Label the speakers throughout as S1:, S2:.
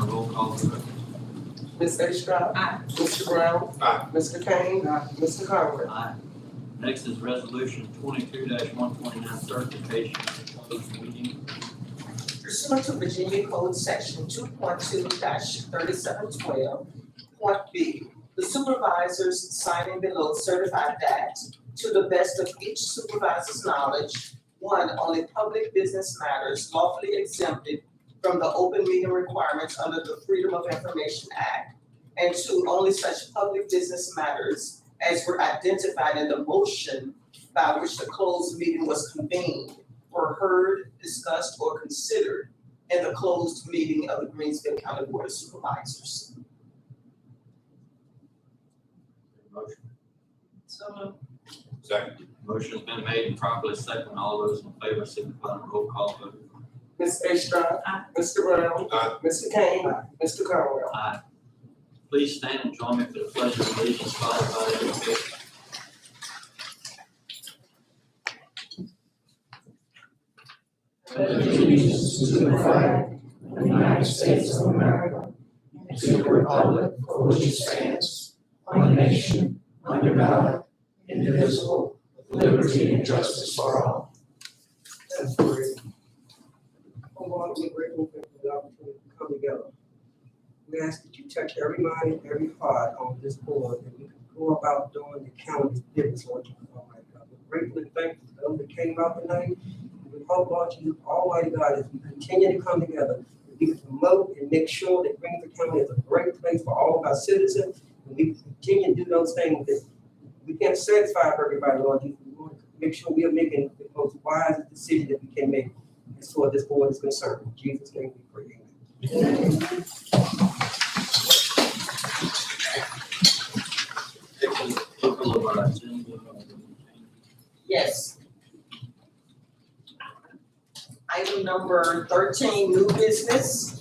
S1: roll call vote.
S2: Ms. Astrop.
S3: Aye.
S2: Mr. Brown.
S4: Aye.
S2: Mr. Kane. Mr. Conrad.
S1: Aye. Next is resolution 22-129, certification of closed meeting.
S2: Pursuant to Virginia Code Section 2.2-3712, the supervisors signing below certify that, to the best of each supervisor's knowledge, one, only public business matters lawfully exempted from the open meeting requirements under the Freedom of Information Act, and two, only such public business matters as were identified in the motion by which the closed meeting was convened were heard, discussed, or considered in the closed meeting of the Greensville County Board of Supervisors.
S1: Motion.
S3: So moved.
S4: Second.
S1: Motion's been made and properly second. All those in favor signify by roll call vote.
S2: Ms. Astrop.
S3: Aye.
S2: Mr. Brown.
S4: Aye.
S2: Mr. Kane. Mr. Conrad.
S1: Aye. Please stand and join me for the pledge of allegiance followed by the invocation.
S5: Allegiance to the flag of the United States of America and to the republic for which it stands, one nation, under God, indivisible, with liberty and justice for all.
S2: That's great. Lord, we're grateful for the opportunity to come together. We ask that you touch every mind and every heart on this board, and we can go about doing the county's business, Lord, you Almighty God. We're grateful and thankful for those that came out tonight. We hope, Lord, you Almighty God, as we continue to come together, we can promote and make sure that Greensville County is a great place for all of our citizens, and we continue to do those things that we can't satisfy everybody, Lord. We want to make sure we are making the most wise decision that we can make as far as this board is concerned. In Jesus' name we pray. Amen.
S1: Approval of our agenda.
S2: Yes. Item number 13, new business.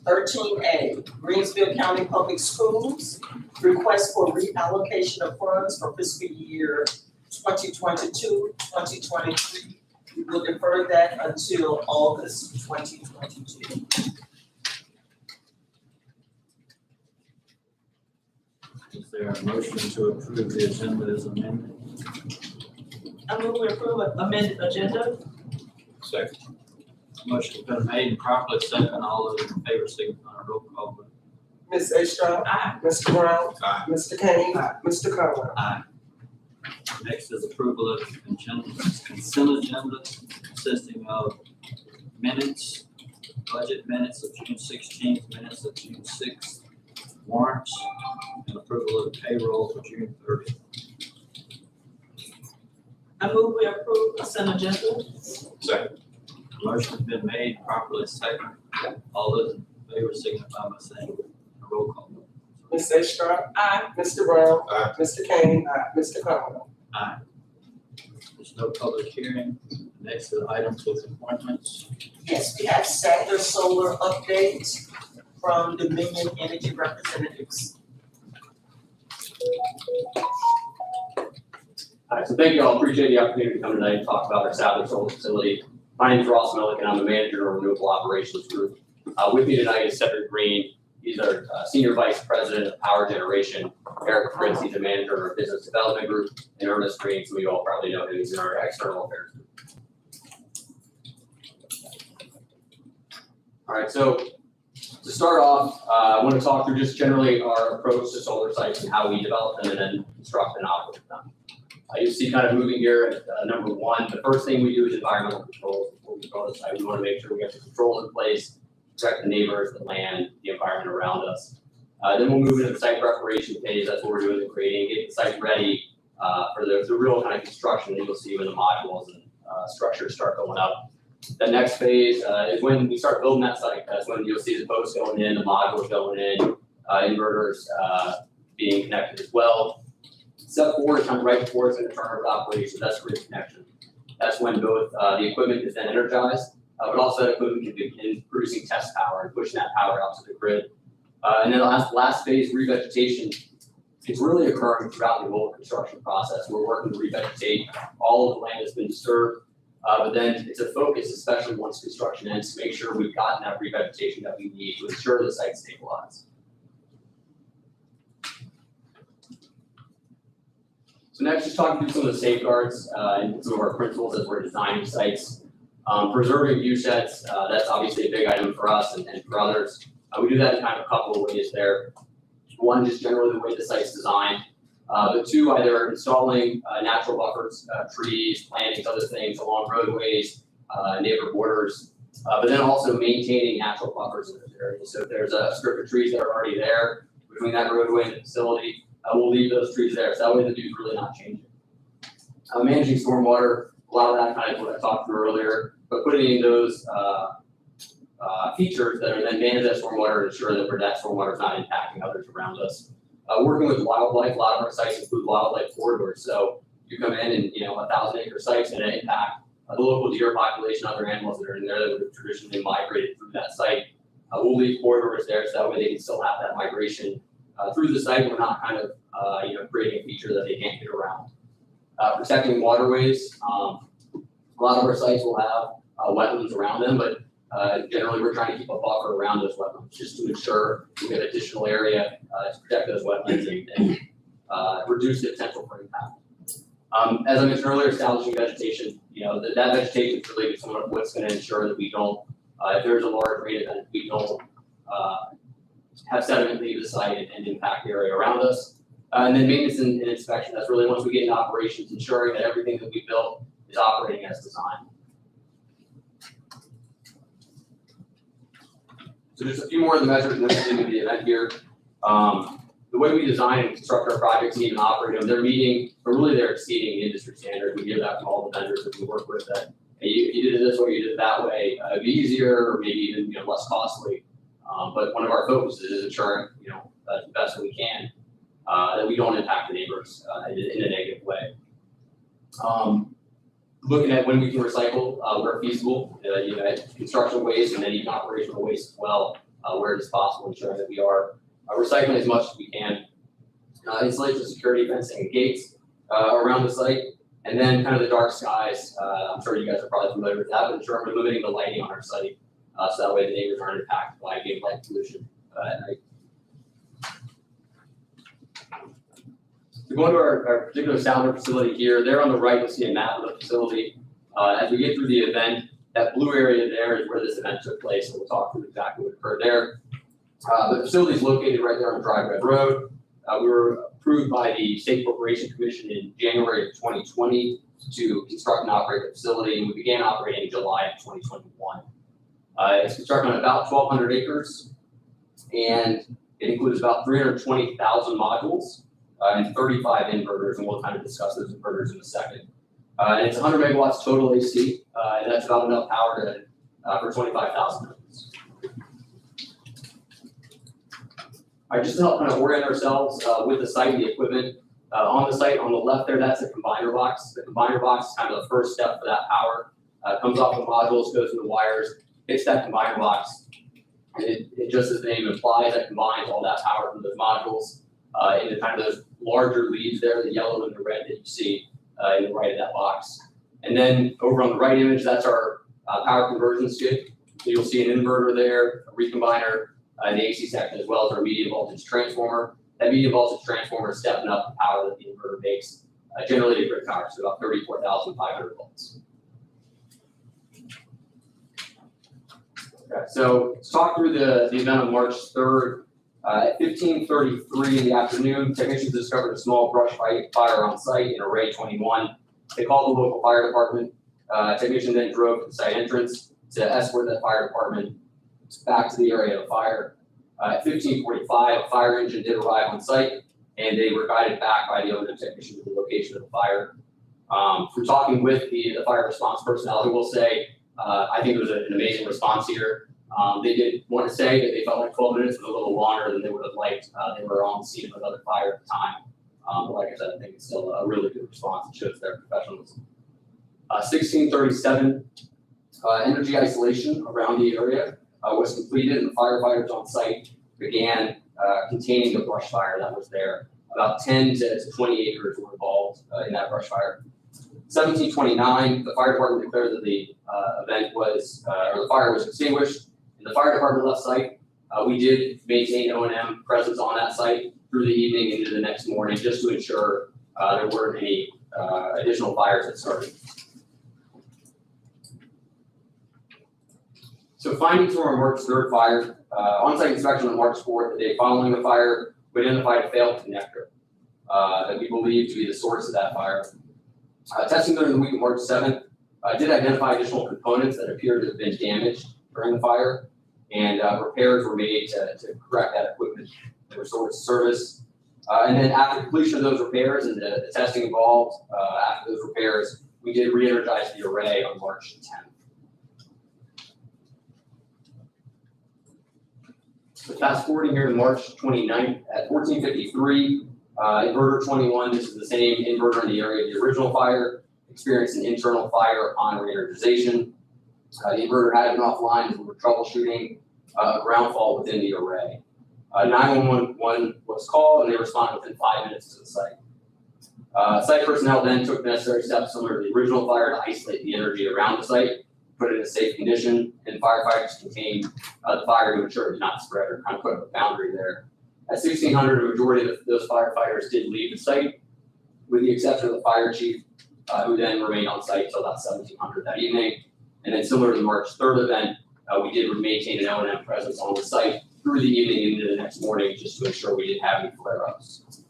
S2: 13A, Greensville County Public Schools, request for reallocation of funds for fiscal year 2022-2023. We will defer that until August 2022.
S1: Is there a motion to approve the agenda as amended?
S3: I move we approve an amended agenda.
S4: Second.
S1: Motion's been made and properly second. All those in favor signify by roll call vote.
S2: Ms. Astrop.
S3: Aye.
S2: Mr. Brown.
S4: Aye.
S2: Mr. Kane. Mr. Conrad.
S1: Aye. Next is approval of consent agenda consisting of minutes, budget minutes of June 16th, minutes of June 6th, warrants, and approval of payroll for June 30th.
S3: I move we approve consent agenda.
S4: Second.
S1: Motion's been made, properly second. All those in favor signify by saying roll call vote.
S2: Ms. Astrop.
S3: Aye.
S2: Mr. Brown.
S4: Aye.
S2: Mr. Kane. Mr. Conrad.
S1: Aye. There's no public hearing. Next is items with appointments.
S2: Yes, we have Sander Solar update from Dominion Energy representatives.
S6: All right, so thank you all. Appreciate the opportunity to come tonight and talk about our Sadler Solar Facility. My name is Ross Millick, and I'm the manager of Renewable Operations Group. With me tonight is Cedric Green. He's our Senior Vice President of Power Generation. Eric Fritz, he's the manager of our Business Development Group. And Ernest Green, some of you all probably know him, he's in our External Affairs Group. All right, so to start off, I want to talk through just generally our approach to solar sites and how we develop them and then construct and operate them. You see kind of moving here at number one, the first thing we do is environmental controls. Before we go to the site, we want to make sure we have the controls in place, protect the neighbors, the land, the environment around us. Then we'll move into the site preparation phase. That's what we're doing, the creating, get the site ready for the real kind of construction that you'll see when the modules and structures start going up. The next phase is when we start building that site. That's when you'll see the posts going in, the modules going in, inverters being connected as well. Step 4 is kind of right before it's in the turn of operation. That's grid connection. That's when both the equipment is then energized, but also that equipment can begin producing test power and pushing that power out to the grid. And then the last phase, revegetation, it's really occurring throughout the whole construction process. We're working to revegetate all of the land that's been disturbed. But then it's a focus, especially once construction ends, to make sure we've gotten that revegetation that we need to ensure the site stabilizes. So next, just talking through some of the safeguards and some of our principles as we're designing sites. Preserving view sheds, that's obviously a big item for us and for others. We do that in kind of a couple of ways there. One, just generally the way the site's designed. But two, either installing natural buffers, trees, plantings, other things along roadways, neighbor borders, but then also maintaining natural buffers in those areas. So if there's a strip of trees that are already there between that roadway and the facility, we'll leave those trees there. So that way the view's really not changing. Managing stormwater, a lot of that kind of what I talked through earlier, but putting in those features that are then manage that stormwater and ensure that that stormwater is not impacting others around us. Working with wildlife, a lot of our sites include wildlife corridors. So you come in and 1,000-acre sites and impact the local deer population, other animals that are in there that would have traditionally migrated through that site. We'll leave corridors there so that way they can still have that migration through the site. We're not kind of creating a feature that they can't get around. Protecting waterways. A lot of our sites will have wetlands around them, but generally we're trying to keep a buffer around those wetlands just to ensure we have additional area to protect those wetlands and reduce the potential for impact. As I mentioned earlier, establishing vegetation, that vegetation is really some of what's going to ensure that we don't, if there's a large rain event, we don't have sediment leave the site and impact the area around us. And then maintenance and inspection, that's really once we get into operations, ensuring that everything that we built is operating as designed. So just a few more of the measures and then we'll get into the event here. The way we design and construct our projects and even operate them, they're meeting, or really they're exceeding industry standards. We hear that from all the vendors that we work with that, hey, you did it this way, you did it that way, it'd be easier or maybe even less costly. But one of our focuses is ensuring, the best that we can, that we don't impact the neighbors in a negative way. Looking at when we can recycle where feasible, construction waste and then even operational waste as well, where it is possible, ensuring that we are recycling as much as we can. Installation of security fencing and gates around the site, and then kind of the dark skies. I'm sure you guys are probably familiar with that, but ensuring we're limiting the lighting on our site, so that way the neighbors aren't impacted by game light pollution at night. So going to our particular Sounder facility here, there on the right, you'll see a map of the facility. As we get through the event, that blue area there is where this event took place, and we'll talk through exactly what occurred there. The facility is located right there on Dry Red Road. We were approved by the State Corporation Commission in January of 2020 to construct and operate the facility, and we began operating in July of 2021. It's constructed on about 1,200 acres, and it includes about 320,000 modules and 35 inverters, and we'll kind of discuss those inverters in a second. And it's 100 megawatts total AC, and that's about enough power for 25,000 homes. All right, just to help kind of orient ourselves with the site and the equipment, on the site on the left there, that's the combiner box. The combiner box is kind of the first step for that power. Comes off the modules, goes through the wires, hits that combiner box, and it just as the name implies, that combines all that power from those modules into kind of those larger leads there, the yellow and the red that you see in the right of that box. And then over on the right image, that's our power conversion skid. So you'll see an inverter there, a recombiner, the AC section, as well as our medium voltage transformer. That medium voltage transformer is stepping up the power that the inverter makes, generally to grid power, so about 34,500 volts. Okay, so let's talk through the event on March 3rd. At 15:33 in the afternoon, technicians discovered a small brush fire on site in Array 21. They called the local fire department. Technician then drove to the site entrance to escort that fire department back to the area of fire. At 15:45, a fire engine did arrive on site, and they were guided back by the O&M technician to the location of the fire. From talking with the fire response personnel, I will say, I think it was an amazing response here. They did want to say that they felt like 12 minutes was a little longer than they would have liked. They were on the scene of another fire at the time. But like I said, I think it's still a really good response. It shows their professionalism. 16:37, energy isolation around the area was completed, and the firefighters on site began containing the brush fire that was there. About 10 to 20 acres were involved in that brush fire. 17:29, the fire department declared that the event was, or the fire was extinguished, and the fire department left site. We did maintain O&M presence on that site through the evening into the next morning, just to ensure there weren't any additional fires that started. So findings from our March 3rd fire, on-site inspection on March 4th, the day following the fire, we identified a failed connector that we believe to be the source of that fire. Testing during the week of March 7th did identify additional components that appeared to have been damaged during the fire, and repairs were made to correct that equipment and restore its service. And then after completion of those repairs and the testing involved, after those repairs, we did re-energize the array on March 10th. So fast forwarding here to March 29th at 14:53, inverter 21, this is the same inverter in the area of the original fire, experienced an internal fire upon re-energization. The inverter had been offline as we were troubleshooting a ground fault within the array. 911 was called and they responded within 5 minutes to the site. Site personnel then took necessary steps similar to the original fire to isolate the energy around the site, put it in a safe condition, and firefighters contained the fire to ensure it did not spread or kind of put up a boundary there. At 1600, a majority of those firefighters did leave the site, with the exception of the fire chief, who then remained on site until about 1700 that evening. And then similar to the March 3rd event, we did maintain an O&M presence on the site through the evening into the next morning, just to ensure we didn't have any flare-ups.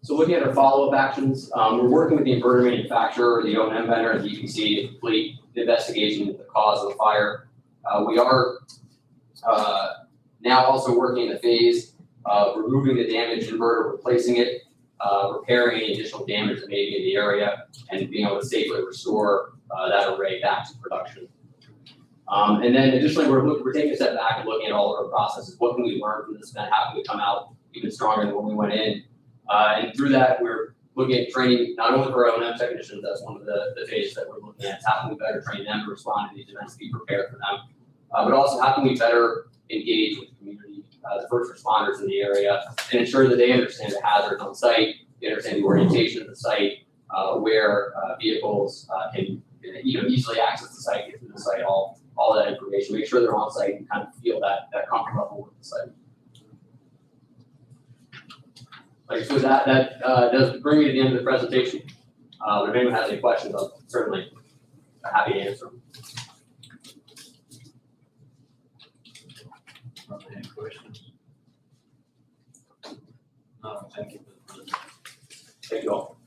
S6: So looking at our follow-up actions, we're working with the inverter manufacturer, the O&M vendor, and the EPC to complete the investigation into the cause of the fire. We are now also working in the phase of removing the damaged inverter, replacing it, repairing any additional damage that may be in the area, and being able to safely restore that array back to production. And then additionally, we're taking a step back and looking at all of our processes. What can we learn from this event? How can we come out even stronger than when we went in? And through that, we're looking at training not only for our O&M technicians, that's one of the phases that we're looking at. How can we better train them to respond to these events, be prepared for them? But also, how can we better engage with the community, the first responders in the area, and ensure that they understand the hazards on site, they understand the orientation of the site, where vehicles can easily access the site, get to the site, all that information. Make sure they're on site and kind of feel that comfort level with the site. So that does bring me to the end of the presentation. But if anyone has any questions, I'm certainly happy to answer them.
S1: Any questions? No, thank you.
S6: Thank you all.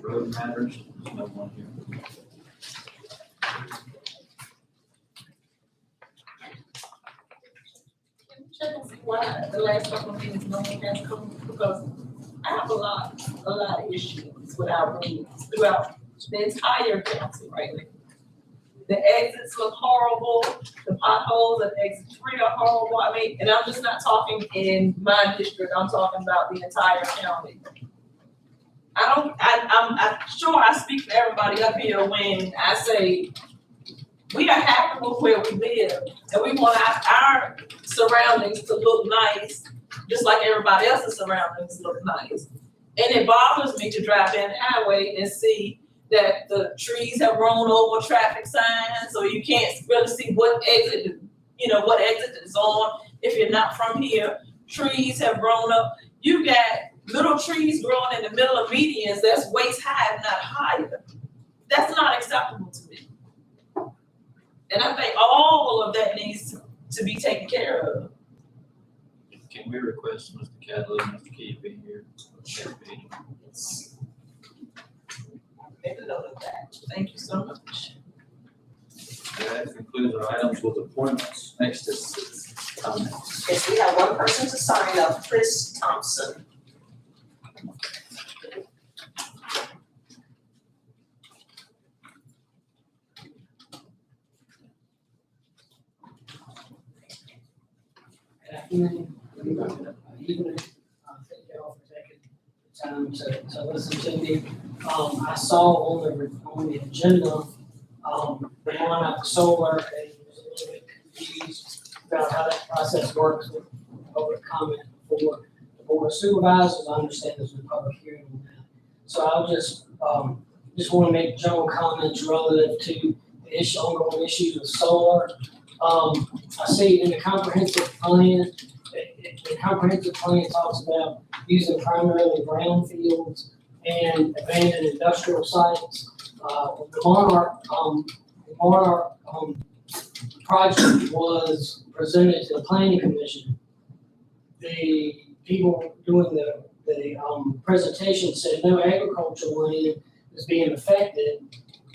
S1: Road matters, there's no one here.
S3: Check and see why the last couple of meetings no one has come, because I have a lot of issues with our roads throughout the entire county right now. The exits look horrible, the potholes at exit 3 are horrible. I mean, and I'm just not talking in my district, I'm talking about the entire county. I'm sure I speak for everybody up here when I say we are happy with where we live and we want our surroundings to look nice, just like everybody else's surroundings look nice. And it bothers me to drive down the highway and see that the trees have grown over traffic signs, so you can't really see what exit, what exit is on if you're not from here. Trees have grown up. You got little trees growing in the middle of medians that's waist high, if not higher. That's not acceptable to me. And I think all of that needs to be taken care of.
S1: Can we request Mr. Cadlow and Mr. Key be here?
S3: Make a note of that. Thank you so much.
S1: That concludes our items with appointments. Next is comments.
S7: Yes, we have one person to sign up, Chris Thompson.
S8: Good afternoon. Thank you all for taking the time to listen to me. I saw on the agenda, the one at the solar, and was a little bit confused about how that process works with public comment before the board of supervisors. I understand there's a public hearing on that. So I'll just want to make general comments relative to the ongoing issues with solar. I see in the comprehensive plan, the comprehensive plan talks about using primarily brownfields and abandoned industrial sites. The Monarch project was presented to the planning commission. The people doing the presentation said no agricultural land is being affected,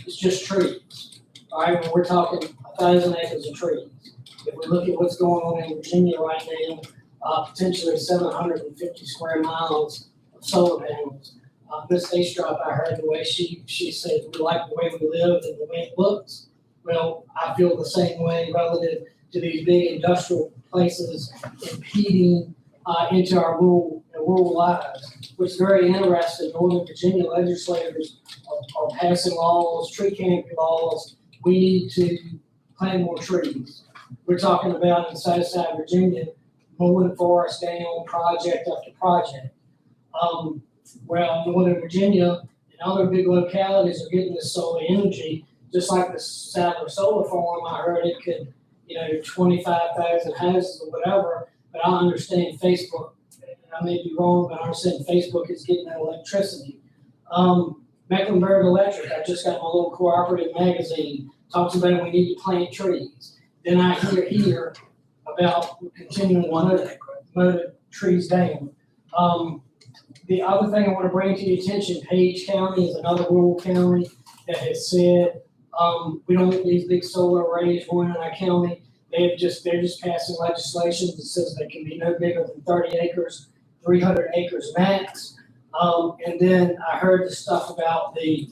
S8: it's just trees. All right, when we're talking 1,000 acres of trees. If we look at what's going on in Virginia right now, potentially 750 square miles of solar panels. Ms. Astrop, I heard the way she said, we like the way we live and the way it looks. Well, I feel the same way relative to these big industrial places impeding into our rural lives, which is very interesting. Northern Virginia legislators are passing laws, tree canopy laws. We need to plant more trees. We're talking about in Southside Virginia, mowing forest down project after project. Well, Northern Virginia and other big localities are getting this solar energy, just like the Sadler Solar Farm. I heard it could, 25,000 houses or whatever, but I understand Facebook, I may be wrong, but I understand Facebook is getting that electricity. Mecklenburg Electric, I just got my little cooperative magazine, talks about we need to plant trees. Then I hear about continuing to mow trees down. The other thing I want to bring to your attention, Page County is another rural county that has said, we don't want these big solar arrays going in our county. They're just passing legislation that says they can be no bigger than 30 acres, 300 acres max. And then I heard the stuff about the,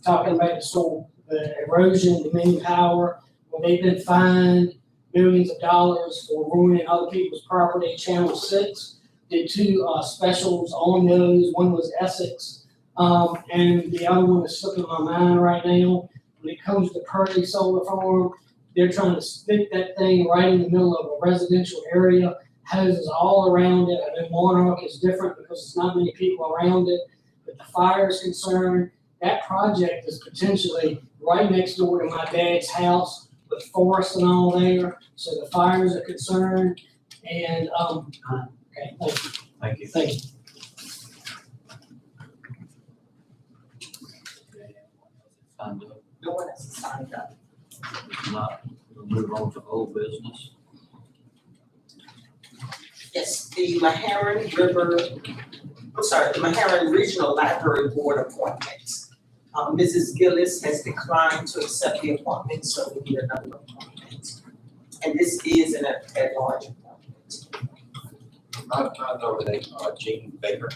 S8: talking about the erosion, the main power. Well, they've been fined millions of dollars for ruining other people's property. Channel 6 did 2 specials on those. One was Essex, and the other one is slipping my mind right now. When it comes to Purdy Solar Farm, they're trying to stick that thing right in the middle of a residential area, houses all around it. I know Monarch is different because there's not many people around it, but the fire is concerned. That project is potentially right next door to my dad's house with forest and all there, so the fires are concerned. And, okay, thank you.
S1: Thank you.
S8: Thank you.
S1: Signed up.
S7: No one has signed up.
S1: If not, we'll move on to old business.
S7: Yes, the Meharron Regional Library Board appointments. Mrs. Gillis has declined to accept the appointment, so we need another appointment. And this is an at-large appointment.
S4: I nominate Jean Baker.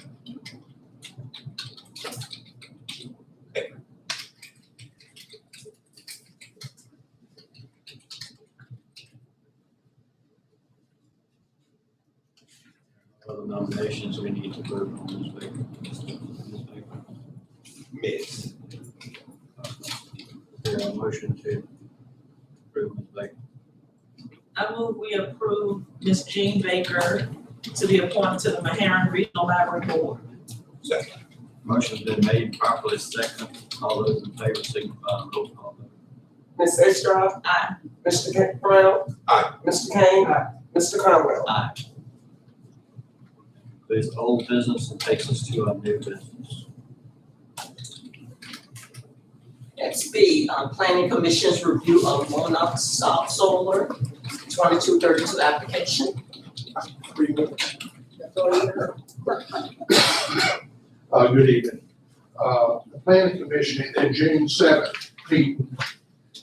S1: Other nominations we need to vote on this week.
S4: Miss.
S1: Is there a motion to approve Ms. Baker?
S3: I move we approve Ms. Jean Baker to be appointed to the Meharron Regional Library Board.
S4: Second.
S1: Motion's been made, properly second. All those in favor signify by roll call vote.
S2: Ms. Astrop?
S3: Aye.
S2: Mr. Brown?
S4: Aye.
S2: Mr. Kane? Aye. Mr. Conwell?
S1: Aye. This old business and takes us to our new business.
S7: Next B, Planning Commission's review of Monarch Solar 2232 application.
S5: Good evening. The planning commission at their June 7th meeting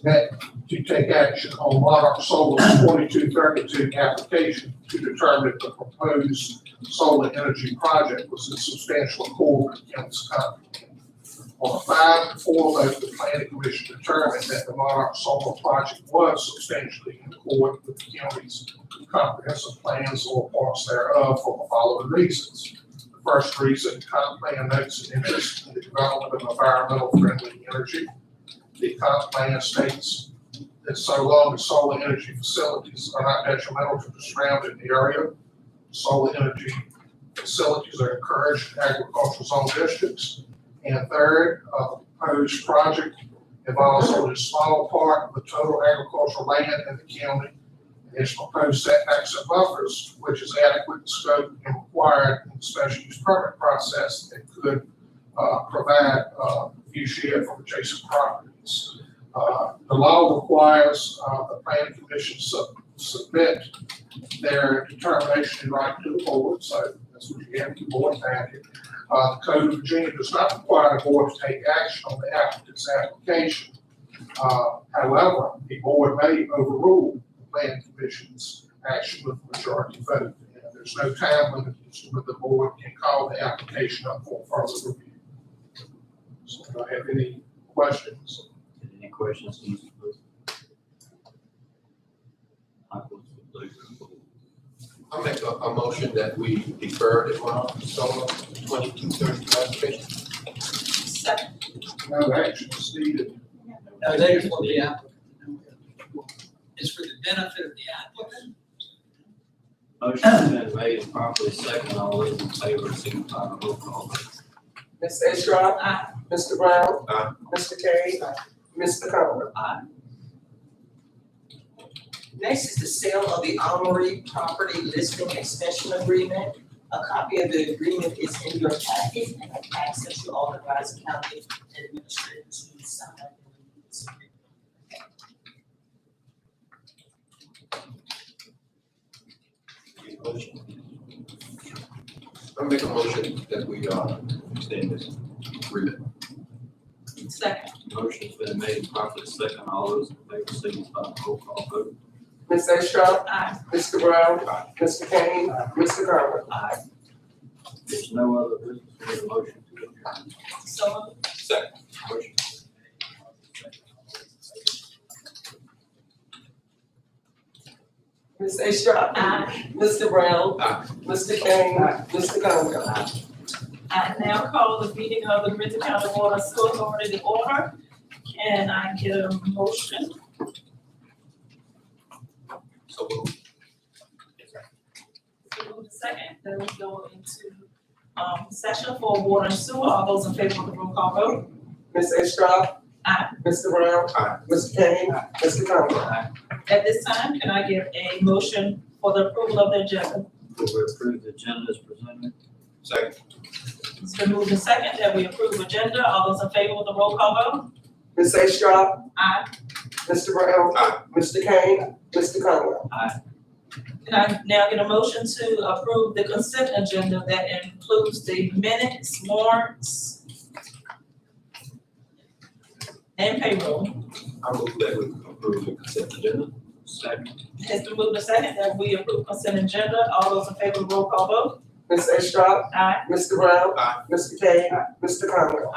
S5: met to take action on Monarch Solar's 2232 application to determine if the proposed solar energy project was in substantial accord with the county's contract. On a 5-4 vote, the planning commission determined that the Monarch Solar project was substantially in accord with the county's comprehensive plans or parts thereof for the following reasons. The First reason, comp plan notes an interest in the development of environmental friendly energy. The comp plan states that so long as solar energy facilities are not detrimental to the surrounding area, solar energy facilities are encouraged in agricultural zone districts. And third, the proposed project involves only a small part of the total agricultural land in the county. Its proposed setbacks and buffers, which is adequate in scope and required in the special use permit process that could provide view shed from adjacent properties. The law requires the planning commission submit their determination in writing to the board, so that's what you have in your board packet. The Code of Virginia does not require the board to take action on the applicant's application. However, the board may overrule the planning commission's action with a majority vote. And there's no time limit as to when the board can call the application up for further review. So do I have any questions?
S1: Any questions, Mr. President? What's the pleasure of the board?
S4: I'll make a motion that we defer the solar 2230 application.
S3: Second.
S5: No action is needed.
S9: No, they just want the applicant. It's for the benefit of the applicant.
S1: Motion's been made and properly second. All those in favor, signify by roll call vote.
S2: Ms. Astrop,
S3: Aye.
S2: Mr. Brown,
S4: Aye.
S2: Mr. Kane, Mr. Conrad.
S1: Aye.
S7: Next is the sale of the Armory property listing extension agreement. A copy of the agreement is in your packet, and I ask that you authorize the county administrator to sign this agreement.
S4: I'll make a motion that we extend this agreement.
S3: Second.
S1: Motion's been made and properly second. All those in favor, signify by roll call vote.
S2: Ms. Astrop,
S3: Aye.
S2: Mr. Brown,
S4: Aye.
S2: Mr. Kane, Mr. Conrad.
S1: Aye. There's no other business, we need a motion to adjourn.
S3: So
S4: Second.
S1: Motion.
S2: Ms. Astrop,
S3: Aye.
S2: Mr. Brown,
S4: Aye.
S2: Mr. Kane, Mr. Conrad.
S3: I now call the meeting of the Greensville County Water and Sewer Authority to order. Can I get a motion?
S4: So moved.
S3: Move the second, then we go into session for water and sewer. All those in favor of the roll call vote?
S2: Ms. Astrop.
S3: Aye.
S2: Mr. Brown.
S4: Aye.
S2: Mr. Kane, Mr. Conrad.
S1: Aye.
S3: At this time, can I get a motion for the approval of the agenda?
S1: Will we approve the agenda as presented?
S4: Second.
S3: It's been moved and second that we approve agenda. All those in favor of the roll call vote?
S2: Ms. Astrop.
S3: Aye.
S2: Mr. Brown.
S4: Aye.
S2: Mr. Kane, Mr. Conrad.
S3: Can I now get a motion to approve the consent agenda that includes the minutes, warrants, and payroll?
S4: I move that we approve the consent agenda.
S1: Second.
S3: It's been moved and second that we approve consent agenda. All those in favor of the roll call vote?
S2: Ms. Astrop.
S3: Aye.
S2: Mr. Brown.
S4: Aye.
S2: Mr. Kane, Mr. Conrad.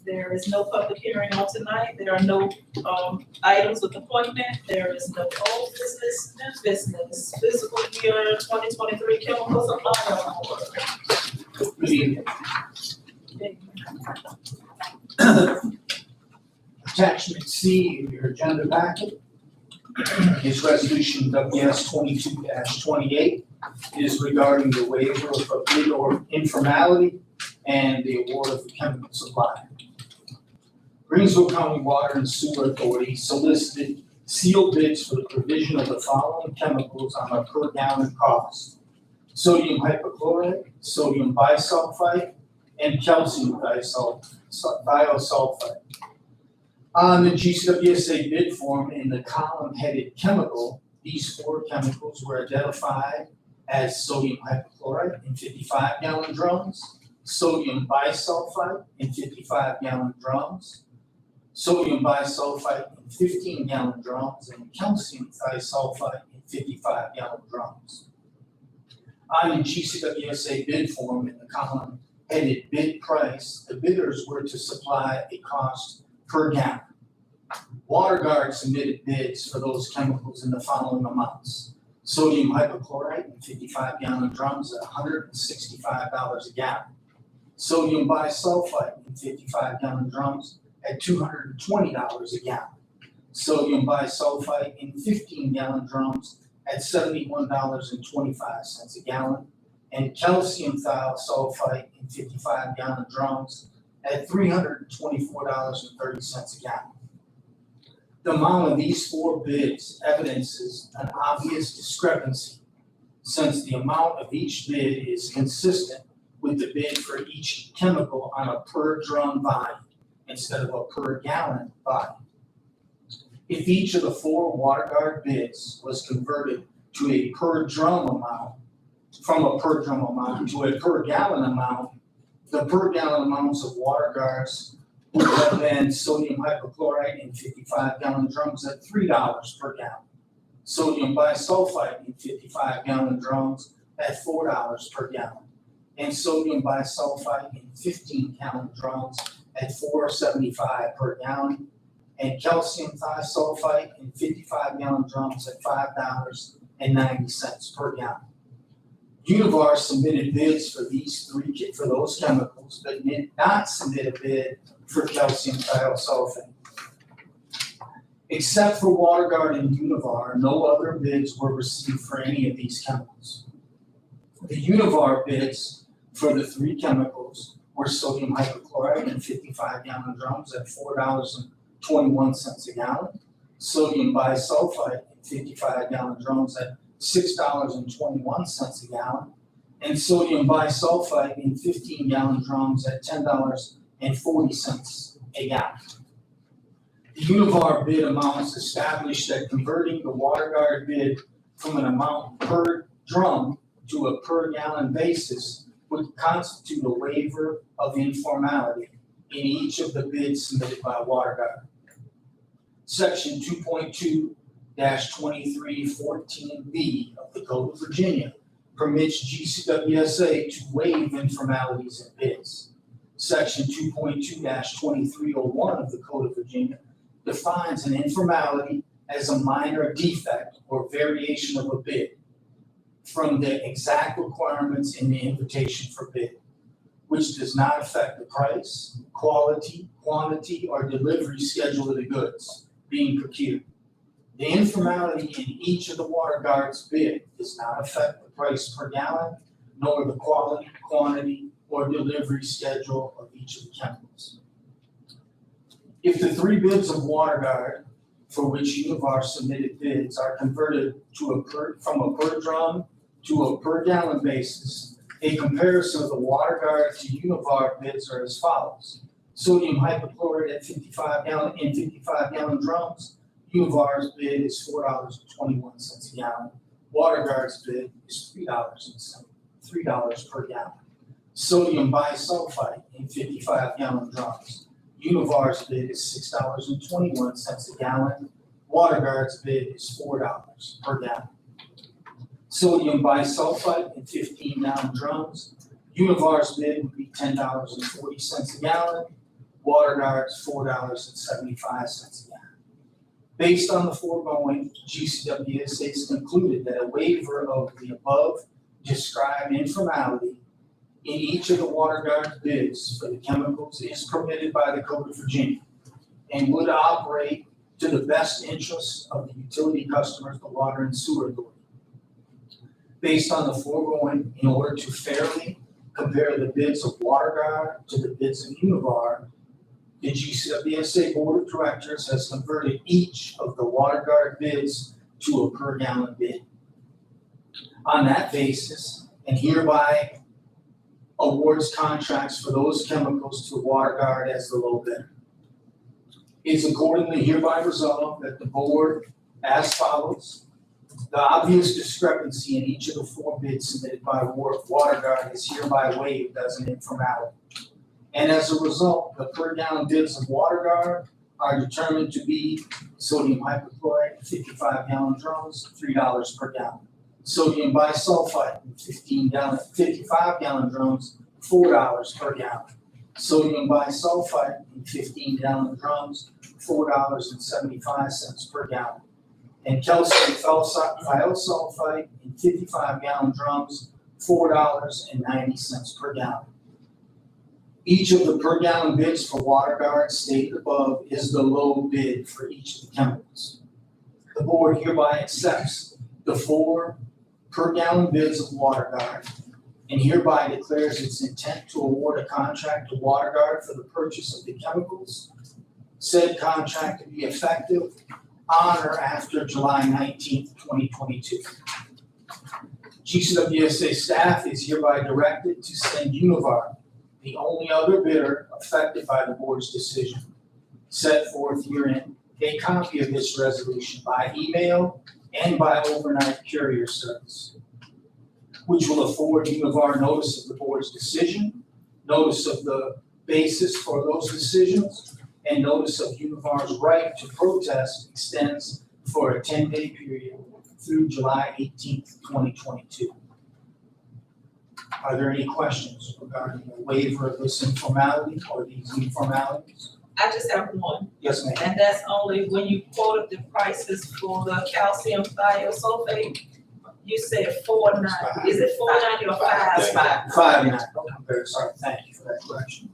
S3: There is no public hearing on tonight. There are no items with appointment. There is no old business, new business. Fiscal year 2023 chemical supply report.
S5: Attachment C in your agenda packet is resolution WS 22-28. It is regarding the waiver of a bid or informality and the award of the chemical supply. Greensville County Water and Sewer Authority solicited sealed bids for the provision of the following chemicals on a per gallon cost: sodium hypochlorite, sodium bisulfite, and calcium biosulfite. On the GCWSA bid form in the column headed chemical, these four chemicals were identified as sodium hypochlorite in 55-gallon drums, sodium bisulfite in 55-gallon drums, sodium bisulfite in 15-gallon drums, and calcium bisulfite in 55-gallon drums. On the GCWSA bid form in the column headed bid price, the bidders were to supply a cost per gallon. WaterGuard submitted bids for those chemicals in the following amounts: Sodium hypochlorite in 55-gallon drums at $165 a gallon. Sodium bisulfite in 55-gallon drums at $220 a gallon. Sodium bisulfite in 15-gallon drums at $71.25 a gallon. And calcium thiosulfite in 55-gallon drums at $324.30 a gallon. The amount of these four bids evidences an obvious discrepancy, since the amount of each bid is consistent with the bid for each chemical on a per drum volume instead of a per gallon volume. If each of the four WaterGuard bids was converted to a per drum amount, from a per drum amount to a per gallon amount, the per gallon amounts of WaterGuards would have been sodium hypochlorite in 55-gallon drums at $3 per gallon, sodium bisulfite in 55-gallon drums at $4 per gallon, and sodium bisulfite in 15-gallon drums at $4.75 per gallon, and calcium thiosulfite in 55-gallon drums at $5.90 per gallon. Univar submitted bids for those chemicals, but did not submit a bid for calcium thiosulfate. Except for WaterGuard and Univar, no other bids were received for any of these chemicals. The Univar bids for the three chemicals were sodium hypochlorite in 55-gallon drums at $4.21 a gallon, sodium bisulfite in 55-gallon drums at $6.21 a gallon, and sodium bisulfite in 15-gallon drums at $10.40 a gallon. The Univar bid amounts established that converting the WaterGuard bid from an amount per drum to a per gallon basis would constitute a waiver of informality in each of the bids submitted by WaterGuard. Section 2.2-2314B of the Code of Virginia permits GCWSA to waive informalities in bids. Section 2.2-2301 of the Code of Virginia defines an informality as a minor defect or variation of a bid from the exact requirements in the invitation for bid, which does not affect the price, quality, quantity, or delivery schedule of the goods being procured. The informality in each of the WaterGuard's bid does not affect the price per gallon, nor the quality, quantity, or delivery schedule of each of the chemicals. If the three bids of WaterGuard for which Univar submitted bids are converted to from a per drum to a per gallon basis, a comparison of the WaterGuard to Univar bids are as follows. Sodium hypochlorite at 55-gallon drums, Univar's bid is $4.21 a gallon. WaterGuard's bid is $3 per gallon. Sodium bisulfite in 55-gallon drums, Univar's bid is $6.21 a gallon. WaterGuard's bid is $4 per gallon. Sodium bisulfite in 15-gallon drums, Univar's bid would be $10.40 a gallon. WaterGuard's $4.75 a gallon. Based on the foregoing, GCWSA has concluded that a waiver of the above described informality in each of the WaterGuard bids for the chemicals is permitted by the Code of Virginia and would operate to the best interests of the utility customers, the Water and Sewer Authority. Based on the foregoing, in order to fairly compare the bids of WaterGuard to the bids of Univar, the GCWSA Board of Directors has converted each of the WaterGuard bids to a per gallon bid. On that basis, and hereby awards contracts for those chemicals to WaterGuard as the low bidder. It is accordingly hereby resolved that the board as follows. The obvious discrepancy in each of the four bids submitted by WaterGuard is hereby waived as an informality. And as a result, the per gallon bids of WaterGuard are determined to be sodium hypochlorite, 55-gallon drums, $3 per gallon. Sodium bisulfite, 55-gallon drums, $4 per gallon. Sodium bisulfite in 15-gallon drums, $4.75 per gallon. and calcium thiosulfite in 55-gallon drums, $4.90 per gallon. Each of the per gallon bids for WaterGuard stated above is the low bid for each of the chemicals. The board hereby accepts the 4 per gallon bids of WaterGuard and hereby declares its intent to award a contract to WaterGuard for the purchase of the chemicals. Said contract to be effective on or after July 19th, 2022. GCWSA staff is hereby directed to send Univar, the only other bidder affected by the board's decision set forth herein, a copy of this resolution by email and by overnight courier service, which will afford Univar notice of the board's decision, notice of the basis for those decisions, and notice of Univar's right to protest extends for a 10-day period through July 18th, 2022. Are there any questions regarding the waiver of this informality or these informalities?
S3: I just have one,
S5: Yes, ma'am.
S3: and that's only when you quoted the prices for the calcium thiosulfate, you said $4.90. Is it $4.90 or
S7: That's
S3: $5?
S7: fine.
S5: $5.90. I'm very sorry. Thank you for that correction.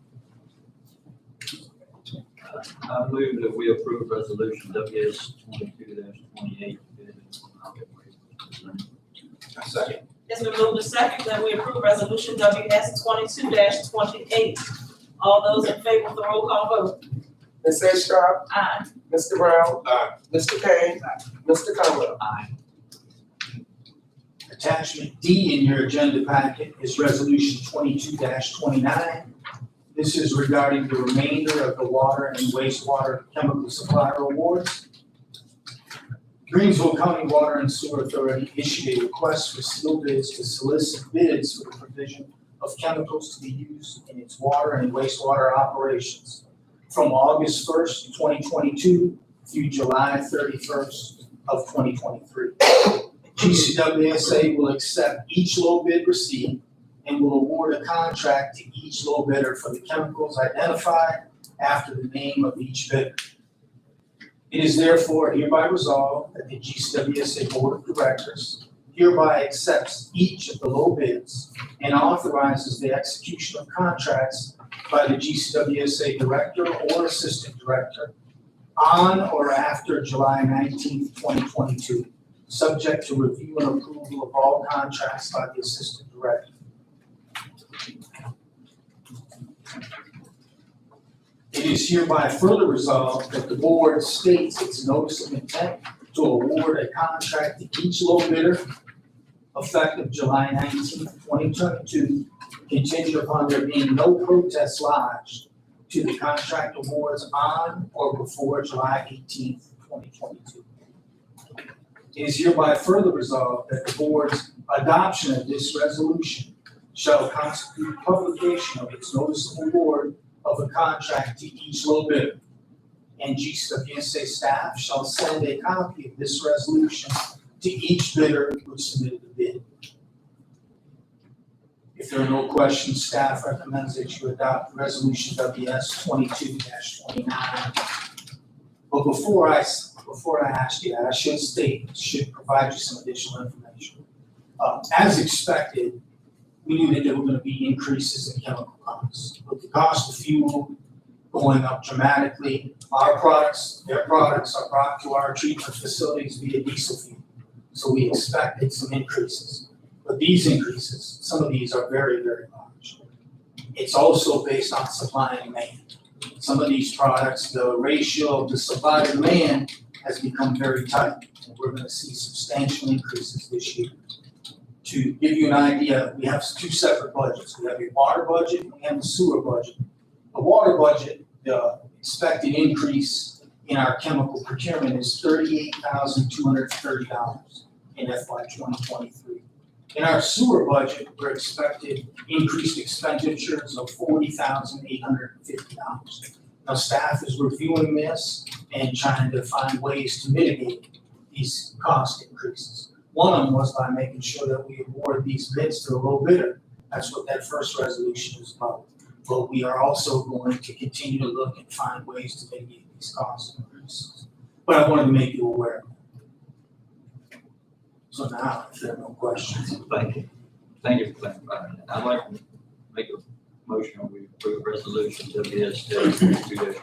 S1: I move that we approve resolution WS 22-28.
S4: I second.
S3: It's been moved to second that we approve resolution WS 22-28. All those in favor of the roll call vote?
S2: Ms. A. Sharp,
S3: Aye.
S2: Mr. Brown.
S4: Aye.
S2: Mr. Kane. Mr. Conwell.
S1: Aye.
S5: Attachment D in your agenda packet is resolution 22-29. This is regarding the remainder of the water and wastewater chemical supplier awards. Greensville County Water and Sewer Authority issued a request for sealed bids to solicit bids for the provision of chemicals to be used in its water and wastewater operations from August 1st, 2022 through July 31st of 2023. GCWSA will accept each low bid received and will award a contract to each low bidder for the chemicals identified after the name of each bidder. It is therefore hereby resolved that the GCWSA Board of Directors hereby accepts each of the low bids and authorizes the execution of contracts by the GCWSA Director or Assistant Director on or after July 19th, 2022, subject to review and approval of all contracts by the Assistant Director. It is hereby further resolved that the board states its notice of intent to award a contract to each low bidder effective July 19th, 2022, contingent upon there being no protest lodged to the contract awards on or before July 18th, 2022. It is hereby further resolved that the board's adoption of this resolution shall constitute publication of its notice of award of a contract to each low bidder. And GCWSA staff shall send a copy of this resolution to each bidder who submitted the bid. If there are no questions, staff recommends that you adopt resolution WS 22-29. But before I ask you that, I should provide you some additional information. As expected, we knew that there were going to be increases in chemical costs. With the cost of fuel going up dramatically, our products, their products are brought to our treatment facilities via diesel fuel. So we expected some increases. But these increases, some of these are very, very large. It's also based on supply and demand. Some of these products, the ratio of the supply to demand has become very tight, and we're going to see substantial increases this year. To give you an idea, we have two separate budgets. We have a water budget and we have a sewer budget. The water budget, the expected increase in our chemical procurement is $38,230 in FY 2023. In our sewer budget, we're expected increased expenditures of $40,850. Now, staff is reviewing this and trying to find ways to mitigate these cost increases. One of them was by making sure that we award these bids to the low bidder. That's what that first resolution is about. But we are also going to continue to look and find ways to mitigate these cost increases. But I wanted to make you aware of that. So now, if there are no questions.
S1: Thank you. Thank you for clarifying that. I'd like to make a motion that we approve resolution WS 22-29.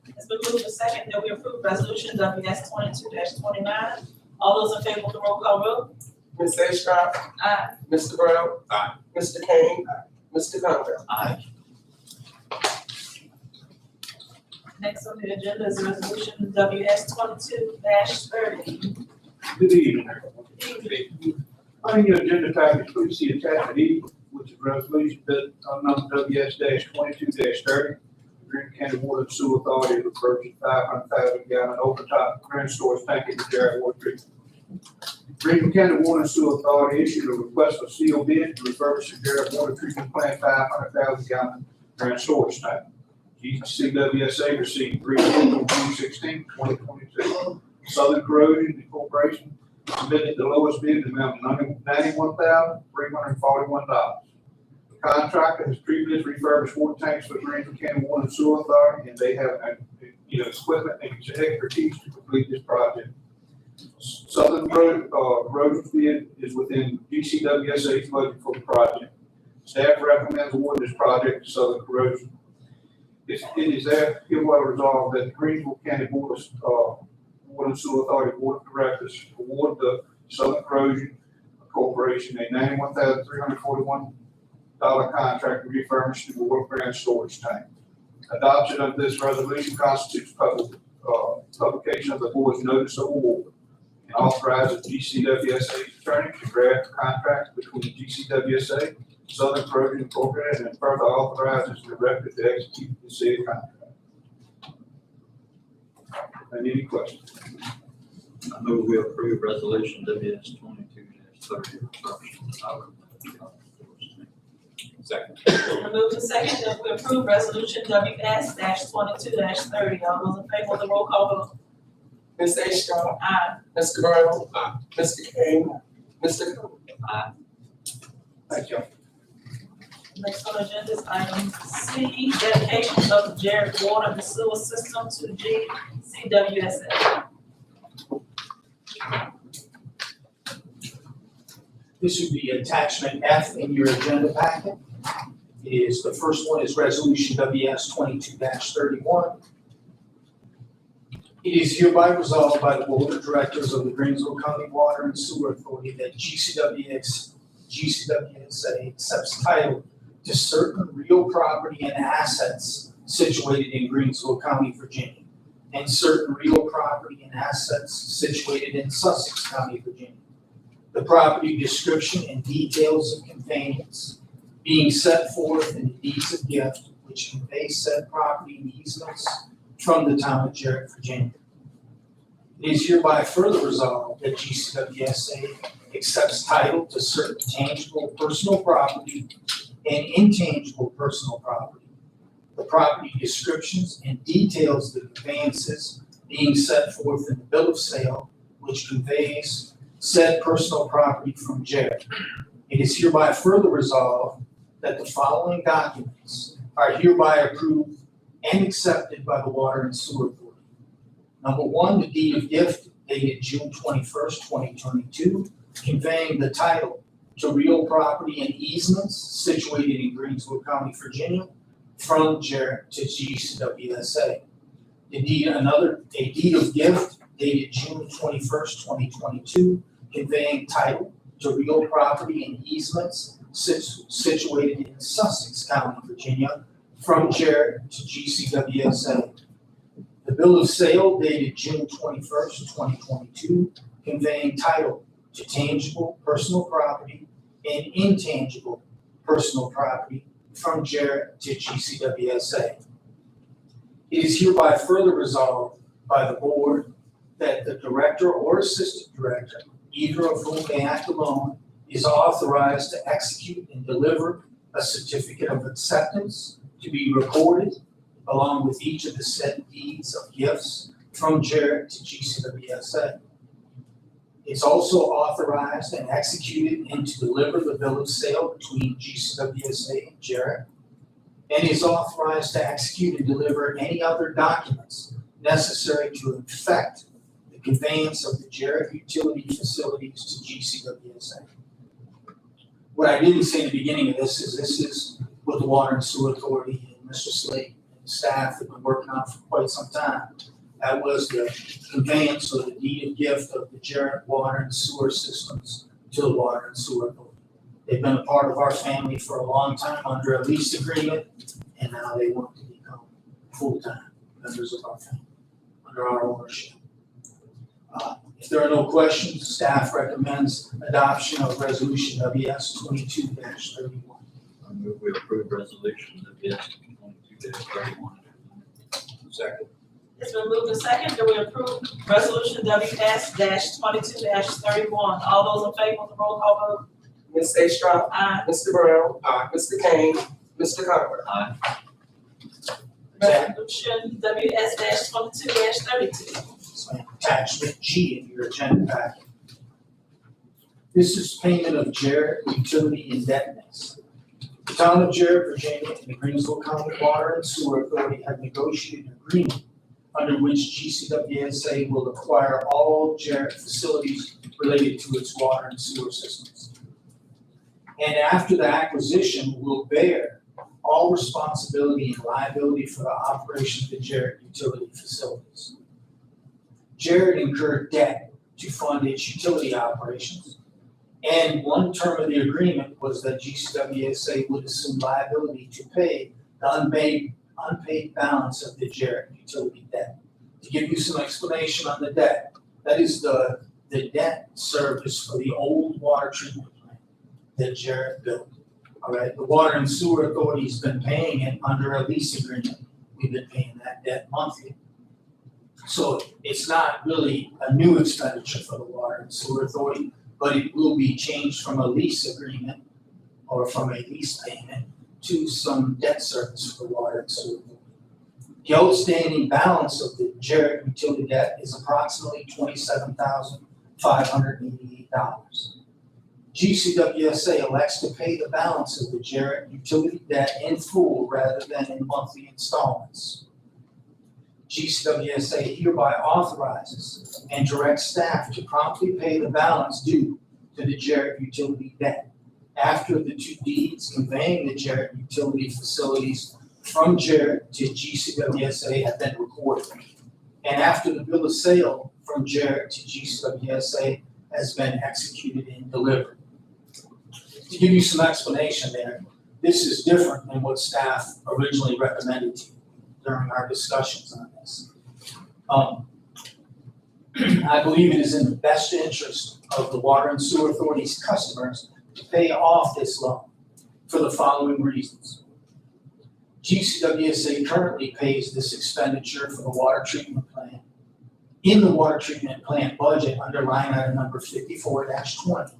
S3: It's been moved and second that we approve resolution WS 22-29. All those in favor with the roll call vote?
S2: Ms. Ashcraft?
S3: Aye.
S2: Mr. Brown?
S4: Aye.
S2: Mr. Kane? Mr. Conrad?
S1: Aye.
S3: Next on the agenda is resolution WS 22-30.
S10: Good evening. On your agenda package, please see attachment E, which is resolution number WS 22-30. Green County Water and Sewer Authority to purchase 500,000 gallon overtop grand storage tank in the Jarrett Water Treatment. Green County Water and Sewer Authority issued a request for sealed bid to refurbish the Jarrett Water Treatment Plant 500,000 gallon grand storage tank. GCWSA received 3 bids on June 16, 2022. Southern Corrosion Corporation submitted the lowest bid amount of $91,341. The contractor has previously refurbished water tanks for Greensville County Water and Sewer Authority, and they have, equipment and expertise to complete this project. Southern Corrosion's bid is within GCWSA's budget for the project. Staff recommends award this project to Southern Corrosion. It is hereby resolved that the Greensville County Water and Sewer Authority Board of Directors award the Southern Corrosion Corporation a $91,341 contract to refurbish the water grand storage tank. Adoption of this resolution constitutes publication of the board's notice of award and authorizes GCWSA's attorney to draft a contract between GCWSA, Southern Corrosion Incorporated, and further authorizes the director to execute the said contract. Any questions?
S1: I move we approve resolution WS 22-30.
S4: Second.
S3: It's been moved and second that we approve resolution WS 22-30. All those in favor with the roll call vote?
S2: Ms. Ashcraft?
S3: Aye.
S2: Mr. Brown?
S4: Aye.
S2: Mr. Kane? Mr. Conrad?
S10: Thank you.
S3: Next on the agenda is item C, dedication of the Jarrett Water and Sewer System to GCWSA.
S5: This would be attachment F in your agenda packet. The first one is resolution WS 22-31. It is hereby resolved by the Board of Directors of the Greensville County Water and Sewer Authority that GCWSA accepts title to certain real property and assets situated in Greensville County, Virginia, and certain real property and assets situated in Sussex County, Virginia. The property description and details of conveyance being set forth in the deeds of gift which convey said property and easements from the town of Jarrett, Virginia. It is hereby further resolved that GCWSA accepts title to certain tangible personal property and intangible personal property. The property descriptions and details of the conveyances being set forth in the bill of sale which conveys said personal property from Jarrett. It is hereby further resolved that the following documents are hereby approved and accepted by the Water and Sewer Authority. Number one, the deed of gift dated June 21st, 2022, conveying the title to real property and easements situated in Greensville County, Virginia, from Jarrett to GCWSA. A deed of gift dated June 21st, 2022, conveying title to real property and easements situated in Sussex County, Virginia, from Jarrett to GCWSA. The bill of sale dated June 21st, 2022, conveying title to tangible personal property and intangible personal property from Jarrett to GCWSA. It is hereby further resolved by the board that the director or assistant director, either of whom may act alone, is authorized to execute and deliver a certificate of acceptance to be recorded along with each of the said deeds of gifts from Jarrett to GCWSA. It's also authorized and executed and to deliver the bill of sale between GCWSA and Jarrett, and is authorized to execute and deliver any other documents necessary to effect conveyance of the Jarrett utility facilities to GCWSA. What I didn't say in the beginning of this is what the Water and Sewer Authority and Mr. Slate and staff have been working on for quite some time. That was the conveyance or the deed of gift of the Jarrett water and sewer systems to the Water and Sewer Authority. They've been a part of our family for a long time under a lease agreement, and now they want to become full-time members of our family under our ownership. If there are no questions, staff recommends adoption of resolution WS 22-31.
S1: I move we approve resolution WS 22-31.
S4: Second.
S3: It's been moved and second that we approve resolution WS-22-31. All those in favor of the roll call vote?
S2: Ms. Astrop,
S3: Aye.
S2: Mr. Brown,
S4: Aye.
S2: Mr. Kane, Mr. Carver.
S1: Aye.
S3: Resolution WS-22-32.
S5: Attachment G in your agenda packet. This is payment of Jarrett utility indebtedness. The town of Jarrett, Virginia, and the Greensville County Water and Sewer Authority have negotiated an agreement under which GCWSA will acquire all Jarrett facilities related to its water and sewer systems. And after the acquisition, will bear all responsibility and liability for the operation of the Jarrett utility facilities. Jarrett incurred debt to fund its utility operations, and one term of the agreement was that GCWSA would assume liability to pay the unpaid balance of the Jarrett utility debt. To give you some explanation on the debt, that is the debt service for the old water treatment plant that Jarrett built. All right, the Water and Sewer Authority's been paying it under a lease agreement. We've been paying that debt monthly. So it's not really a new expenditure for the Water and Sewer Authority, but it will be changed from a lease agreement or from a lease payment to some debt service for the Water and Sewer Authority. The outstanding balance of the Jarrett utility debt is approximately $27,588. GCWSA elects to pay the balance of the Jarrett utility debt in full rather than in monthly installments. GCWSA hereby authorizes and directs staff to promptly pay the balance due to the Jarrett utility debt after the two deeds conveying the Jarrett utility facilities from Jarrett to GCWSA have been recorded, and after the bill of sale from Jarrett to GCWSA has been executed and delivered. To give you some explanation there, this is different than what staff originally recommended to you during our discussions on this. I believe it is in the best interest of the Water and Sewer Authority's customers to pay off this loan for the following reasons. GCWSA currently pays this expenditure for the water treatment plant in the water treatment plant budget under line item number 54-20,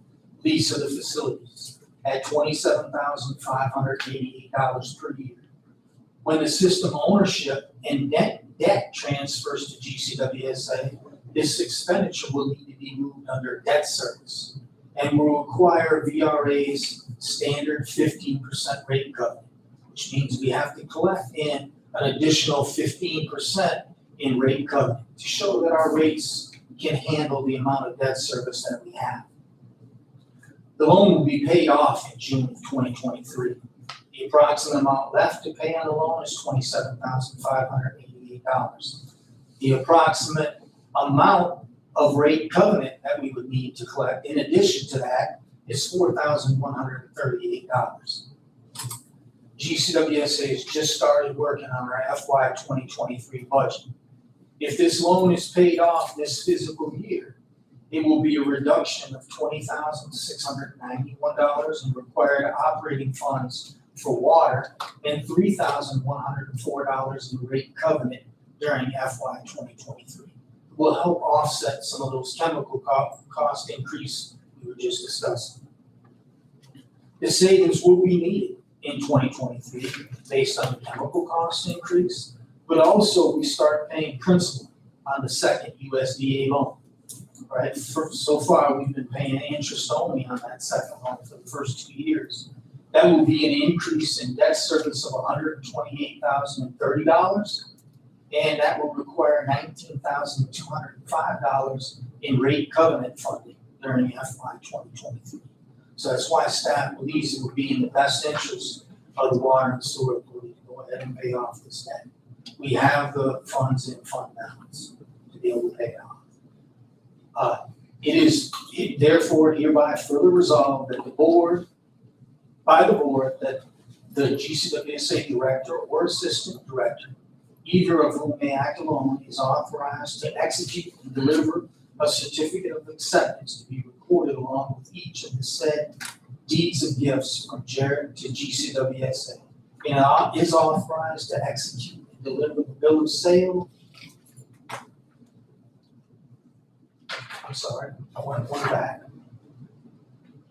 S5: lease of the facilities, at $27,588 per year. When the system ownership and debt transfers to GCWSA, this expenditure will need to be moved under debt service and will require VRA's standard 15% rate covenant, which means we have to collect in an additional 15% in rate covenant to show that our rates can handle the amount of debt service that we have. The loan will be paid off in June of 2023. The approximate amount left to pay on the loan is $27,588. The approximate amount of rate covenant that we would need to collect in addition to that is $4,138. GCWSA has just started working on our FY 2023 budget. If this loan is paid off this fiscal year, it will be a reduction of $20,691 in required operating funds for water and $3,104 in rate covenant during FY 2023. It will help offset some of those chemical cost increase we were just discussing. The savings will be needed in 2023 based on the chemical cost increase, but also we start paying principal on the second USDA loan. Right, so far we've been paying interest only on that second loan for the first 2 years. That will be an increase in debt service of $128,030. And that will require $19,205 in rate covenant funding during FY 2023. So that's why staff believes it would be in the best interest of the Water and Sewer Authority to go ahead and pay off this debt. We have the funds in fund balance to be able to pay it off. It is therefore hereby further resolved that by the board, that the GCWSA director or assistant director, either of whom may act alone, is authorized to execute and deliver a certificate of acceptance to be recorded along with each of the said deeds of gifts from Jared to GCWSA. And is authorized to execute and deliver the bill of sale. I'm sorry, I went one back.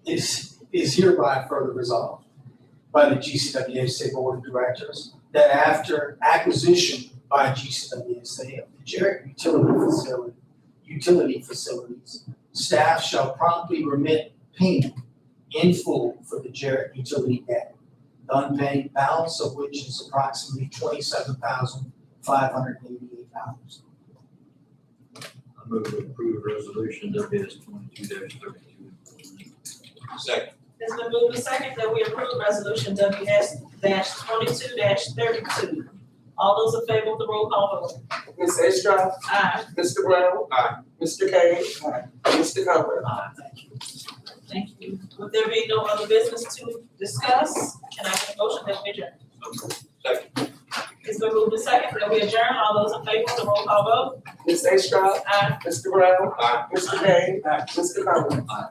S5: Is hereby further resolved by the GCWSA Board of Directors that after acquisition by GCWSA of the Jarrett utility facilities, staff shall promptly remit payment in full for the Jarrett utility debt, the unpaid balance of which is approximately $27,588.
S1: I move to approve resolution WS 22-32.
S4: Second.
S3: It's been moved and second that we approve resolution WS-22-32. All those in favor of the roll call vote?
S2: Ms. Estrada?
S3: Aye.
S2: Mr. Brown?
S4: Aye.
S2: Mr. Kane? Aye. Mr. Conrad?
S8: Thank you.
S3: Thank you. Would there be no other business to discuss? Can I get a motion that we adjourn?
S4: Second.
S3: It's been moved and second that we adjourn. All those in favor of the roll call vote?
S2: Ms. Estrada?
S3: Aye.
S2: Mr. Brown?
S4: Aye.
S2: Mr. Kane? Mr. Conrad?
S1: Aye.